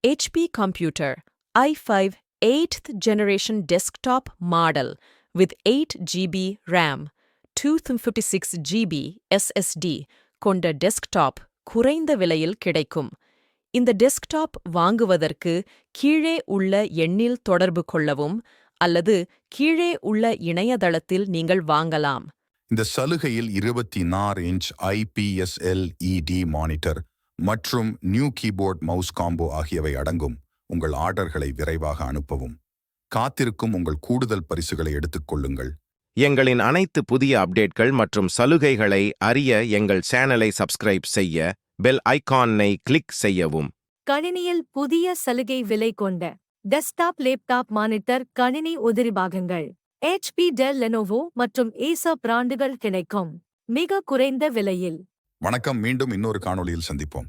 HP computer i5 8th generation desktop model with 8 GB RAM, 256 GB SSD கொண்ட desktop குறைந்த விலையில் கிடைக்கும். இந்த டெஸ்க்டாப் வாங்குவதற்கு கீழே உள்ள எண்ணில் தொடர்பு கொள்ளவும் அல்லது கீழே உள்ள இணையதளத்தில் நீங்கள் வாங்கலாம். இந்த சலுகையில் 26 இன்ச் IPS LED மானிட்டர் மற்றும் நியூ கீபோர்ட் மவுஸ் காம்போ ஆகியவை அடங்கும். உங்கள் ஆர்டர்களை விரைவாக அனுப்பவும். காத்திருக்கும் உங்கள் கூடுதல் பரிசுகளை எடுத்துக் கொள்ளுங்கள். எங்களின் அனைத்து புதிய அப்டேட்கள் மற்றும் சலுகைகளை அறிய எங்கள் சேனலை சப்ஸ்கிரைப் செய்ய பெல் ஐகானை கிளிக் செய்யவும். கணினியில் புதிய சலுகை விலை கொண்ட டெஸ்க்டாப் லேப்டாப் மானிட்டர் கணினி உதிரி பாகங்கள் HP டெல் லெனோவோ மற்றும் ஏசர் பிராண்டுகள் கிடைக்கும் மிக குறைந்த விலையில். வணக்கம், மீண்டும் இன்னொரு காணொளியில் சந்திப்போம்.